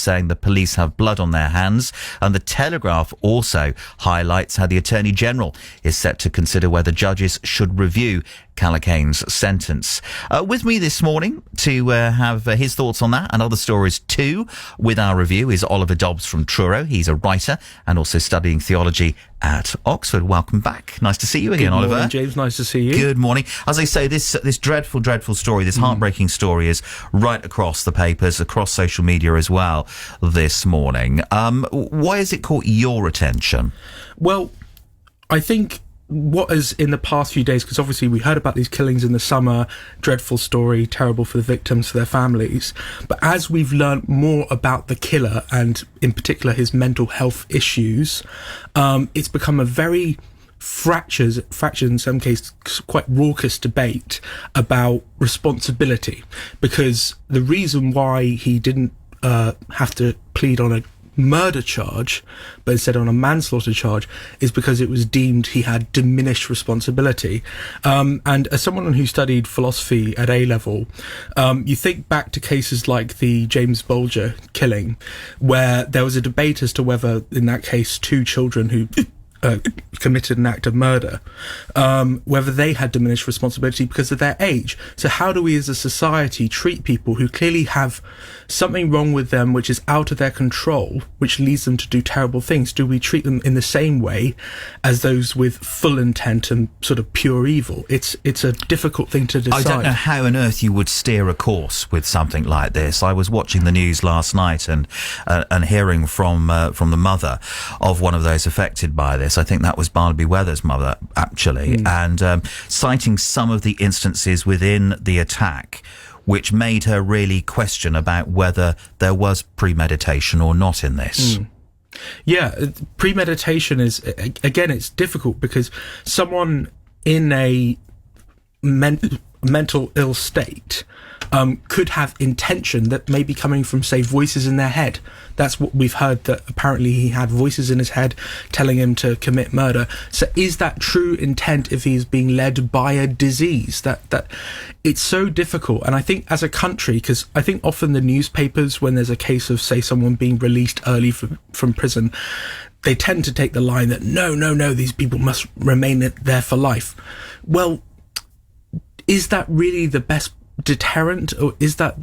saying the police have blood on their hands. And the Telegraph also highlights how the Attorney General is set to consider whether judges should review Callaghan's sentence. With me this morning to have his thoughts on that and other stories too with our review is Oliver Dobbs from Truro. He's a writer and also studying theology at Oxford. Welcome back. Nice to see you again, Oliver. Good morning, James. Nice to see you. Good morning. As I say, this dreadful, dreadful story, this heartbreaking story is right across the papers, across social media as well this morning. Why has it caught your attention? Well, I think what is in the past few days, because obviously we heard about these killings in the summer, dreadful story, terrible for the victims, for their families. But as we've learned more about the killer and in particular his mental health issues, it's become a very fractured, in some cases quite raucous debate about responsibility, because the reason why he didn't have to plead on a murder charge but instead on a manslaughter charge is because it was deemed he had diminished responsibility, and as someone who studied philosophy at A-level, you think back to cases like the James Bulger killing, where there was a debate as to whether in that case two children who committed an act of murder, whether they had diminished responsibility because of their age. So how do we as a society treat people who clearly have something wrong with them which is out of their control, which leads them to do terrible things? Do we treat them in the same way as those with full intent and sort of pure evil? It's a difficult thing to decide. I don't know how on earth you would steer a course with something like this. I was watching the news last night and hearing from the mother of one of those affected by this. I think that was Barnaby Weather's mother, actually, and citing some of the instances within the attack which made her really question about whether there was premeditation or not in this. Yeah, premeditation is, again, it's difficult because someone in a mental ill state could have intention that may be coming from, say, voices in their head. That's what we've heard, that apparently he had voices in his head telling him to commit murder. So is that true intent if he's being led by a disease? That it's so difficult. And I think as a country, because I think often the newspapers, when there's a case of, say, someone being released early from prison, they tend to take the line that no, these people must remain there for life. Well, is that really the best deterrent, or is that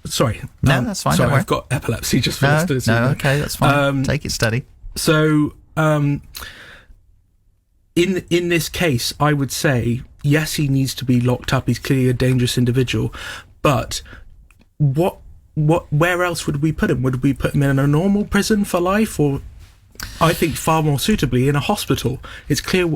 sorry, no, that's fine. Sorry, I've got epilepsy just for this. No, okay, that's fine. Take it steady. So, in this case, I would say yes, he needs to be locked up. He's clearly a dangerous individual, but where else would we put him? Would we put him in a normal prison for life, or I think far more suitably in a hospital? It's clear.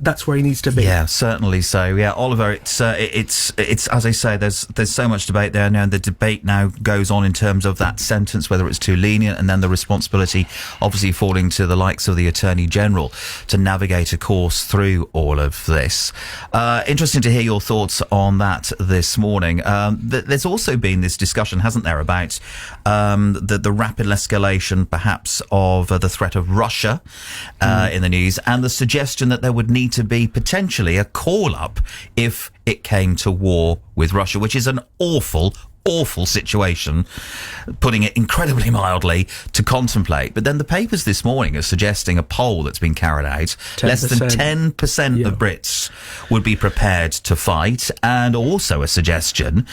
That's where he needs to be. Yeah, certainly so. Yeah, Oliver, it's as I say, there's so much debate there now. The debate now goes on in terms of that sentence, whether it's too lenient, and then the responsibility obviously falling to the likes of the Attorney General to navigate a course through all of this. Interesting to hear your thoughts on that this morning. There's also been this discussion, hasn't there, about the rapid escalation perhaps of the threat of Russia in the news, and the suggestion that there would need to be potentially a call-up if it came to war with Russia, which is an awful situation, putting it incredibly mildly, to contemplate. But then the papers this morning are suggesting a poll that's been carried out. 10%. Less than 10% of Brits would be prepared to fight, and also a suggestion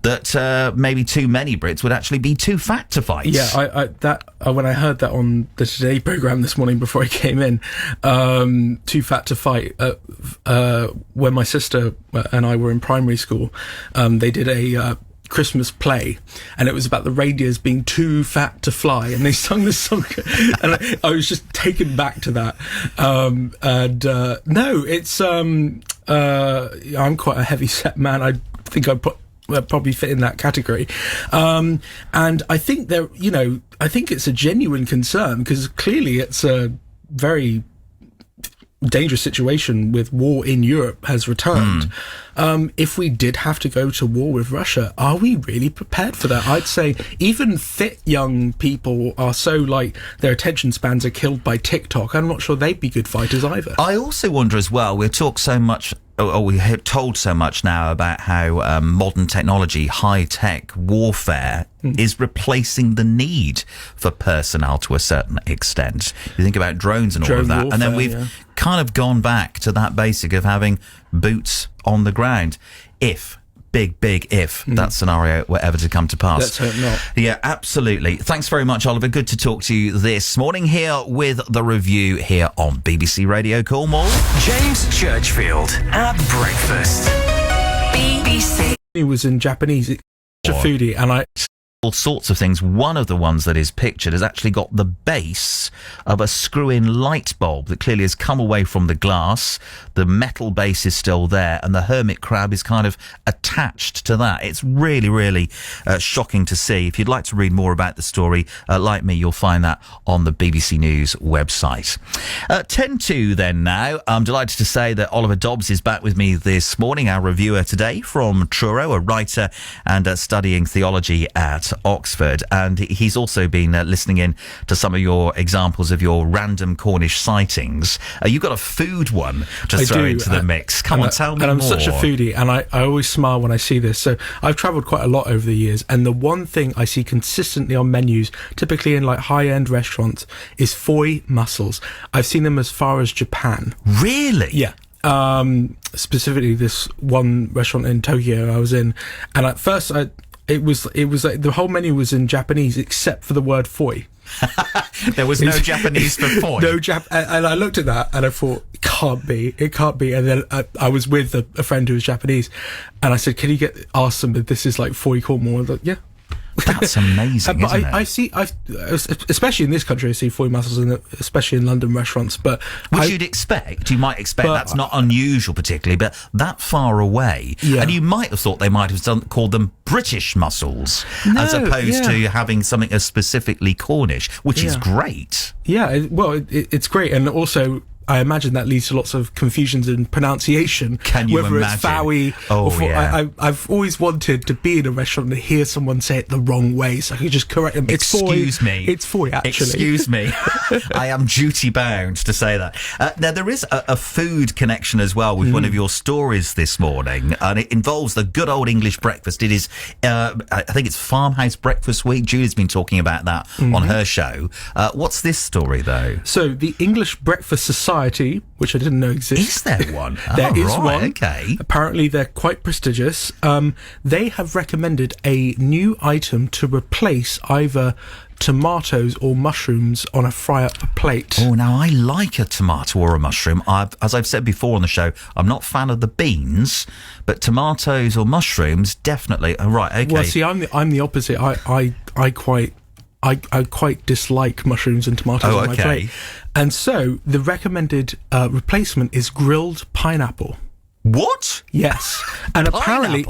that maybe too many Brits would actually be too fat to fight. Yeah, when I heard that on the Today programme this morning before I came in, too fat to fight, when my sister and I were in primary school, they did a Christmas play, and it was about the reindeers being too fat to fly, and they sung this song, and I was just taken back to that. No, it's I'm quite a heavy set man. I think I probably fit in that category, and I think I think it's a genuine concern, because clearly it's a very dangerous situation with war in Europe has returned. If we did have to go to war with Russia, are we really prepared for that? I'd say even fit young people are so, like, their attention spans are killed by TikTok. I'm not sure they'd be good fighters either. I also wonder as well, we talk so much, or we're told so much now about how modern technology, high-tech warfare is replacing the need for personnel to a certain extent. You think about drones and all of that, Warfare, and then we've kind of gone back to that basic of having boots on the ground. If big if that scenario were ever to come to pass. Let's hope not. Yeah, absolutely. Thanks very much, Oliver. Good to talk to you this morning here with the review here on BBC Radio Cornwall. James Churchfield at breakfast. BBC. He was in Japanese. It's such a foodie, and all sorts of things. One of the ones that is pictured has actually got the base of a screw-in light bulb that clearly has come away from the glass. The metal base is still there, and the hermit crab is kind of attached to that. It's really, really shocking to see. If you'd like to read more about the story, like me, you'll find that on the BBC News website. 10:02 then now. I'm delighted to say that Oliver Dobbs is back with me this morning, our reviewer today from Truro, a writer and studying theology at Oxford, and he's also been listening in to some of your examples of your random Cornish sightings. You've got a food one to throw into the mix. Come on, tell me more. And I'm such a foodie, and I always smile when I see this. So I've travelled quite a lot over the years, and the one thing I see consistently on menus, typically in like high-end restaurants, is foie mussels. I've seen them as far as Japan. Really? Yeah. Specifically this one restaurant in Tokyo I was in, and at first it was like the whole menu was in Japanese except for the word foie. There was no Japanese for foie. And I looked at that and I thought, it can't be. And then I was with a friend who was Japanese, and I said, can you ask them if this is like foie Cornwall? And like, yeah. That's amazing, but isn't it? I see, especially in this country, I see foie mussels, especially in London restaurants. But you might expect that's not unusual particularly, but that far away. Yeah. And you might have thought they might have called them British mussels, as opposed to having something as specifically Cornish, which is great. Yeah, it's great. And also, I imagine that leads to lots of confusions in pronunciation. Can you whether imagine? It's fowie or I've always wanted to be in a restaurant and hear someone say it the wrong way, so I could just correct them. Excuse me. It's foie, actually. Excuse me. I am duty bound to say that. Now, there is a food connection as well with one of your stories this morning, and it involves the good old English breakfast. It is, I think it's Farmhouse Breakfast Week. Julie's been talking about that on her show. What's this story, though? So, the English Breakfast Society, which I didn't know exists. Is there one? There is one. Okay. Apparently, they're quite prestigious. They have recommended a new item to replace either tomatoes or mushrooms on a fry-up plate. Oh, now I like a tomato or a mushroom. As I've said before on the show, I'm not a fan of the beans, but tomatoes or mushrooms, definitely. Right, okay. Well, see, I'm the opposite. I quite dislike mushrooms and tomatoes on my plate. And so the recommended replacement is grilled pineapple. What? Yes. And apparently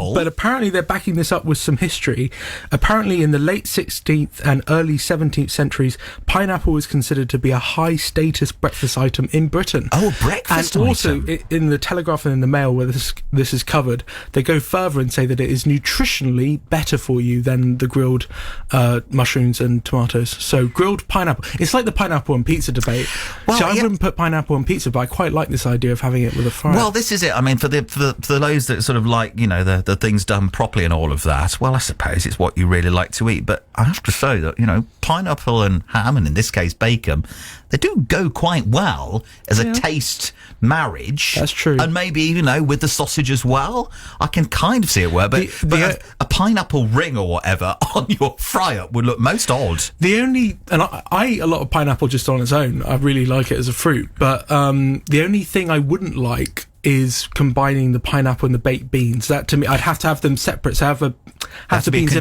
they're backing this up with some history. Apparently in the late 16th and early 17th centuries, pineapple was considered to be a high status breakfast item in Britain. Oh, a breakfast item. And also in the Telegraph and in the Mail, where this is covered, they go further and say that it is nutritionally better for you than the grilled mushrooms and tomatoes. So grilled pineapple. It's like the pineapple on pizza debate. Well, I wouldn't put pineapple on pizza, but I quite like this idea of having it with a fry. Well, this is it. I mean, for those that sort of like, you know, the things done properly and all of that, well, I suppose it's what you really like to eat. But I have to say that, you know, pineapple and ham, and in this case bacon, they do go quite well as a taste marriage. That's true. And maybe, you know, with the sausage as well, I can kind of see it work. But a pineapple ring or whatever on your fry-up would look most odd. I eat a lot of pineapple just on its own. I really like it as a fruit. But the only thing I wouldn't like is combining the pineapple and the baked beans. That, to me, I'd have to have them separate. So have the beans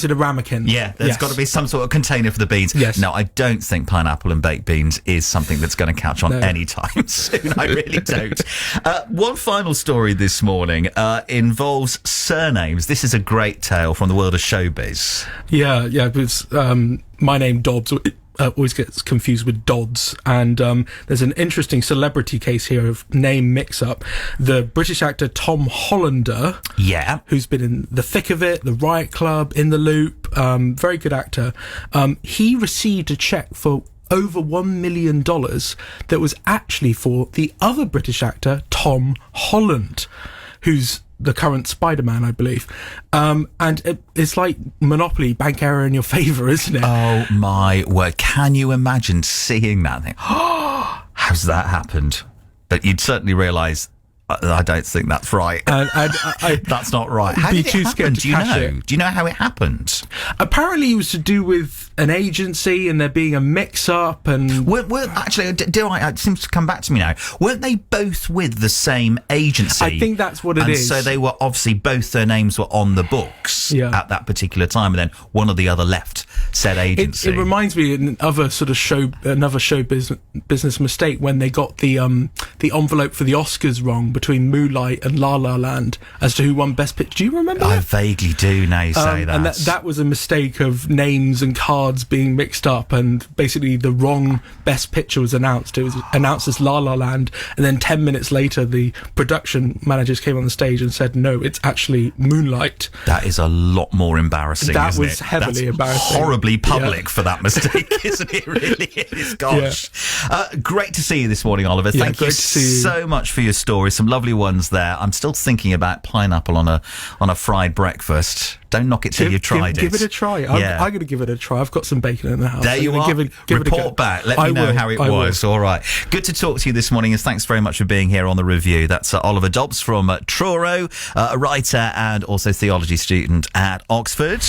in a ramekin. Yeah, there's got to be some sort of container for the beans. Yes. No, I don't think pineapple and baked beans is something that's going to catch on anytime soon. I really don't. One final story this morning involves surnames. This is a great tale from the world of showbiz. Yeah. It's my name, Dobbs, always gets confused with Dodds, and there's an interesting celebrity case here of name mix-up. The British actor Tom Hollander, who's been in The Thick of It, The Riot Club, In the Loop, very good actor, he received a cheque for over $1 million that was actually for the other British actor, Tom Holland, who's the current Spider-Man, I believe. And it's like Monopoly, bank error in your favour, isn't it? Oh my word. Can you imagine seeing that thing? How's that happened? But you'd certainly realise, I don't think that's right. That's not right. How did it happen? Do you know? Do you know how it happened? Apparently, it was to do with an agency and there being a mix-up. And actually, it seems to come back to me now. Weren't they both with the same agency? I think that's what it is. So they were obviously, both their names were on the books at that particular time, and then one or the other left said agency. It reminds me of another show business mistake when they got the envelope for the Oscars wrong between Moonlight and La La Land as to who won Best Picture. Do you remember that? I vaguely do now you say that. And that was a mistake of names and cards being mixed up, and basically the wrong Best Picture was announced. It was announced as La La Land, and then 10 minutes later the production managers came on the stage and said, no, it's actually Moonlight. That is a lot more embarrassing, That isn't was it? heavily embarrassing. Horribly public for that mistake, isn't it? Really is. Gosh. Great to see you this morning, Oliver. Thank you so much for your story. Some lovely ones there. I'm still thinking about pineapple on a fried breakfast. Don't knock it till you've tried it. Give it a try. I'm going to give it a try. I've got some bacon in the house. There you are. Report back. Let me know how it was. All right. Good to talk to you this morning, and thanks very much for being here on The Review. That's Oliver Dobbs from Truro, a writer and also theology student at Oxford.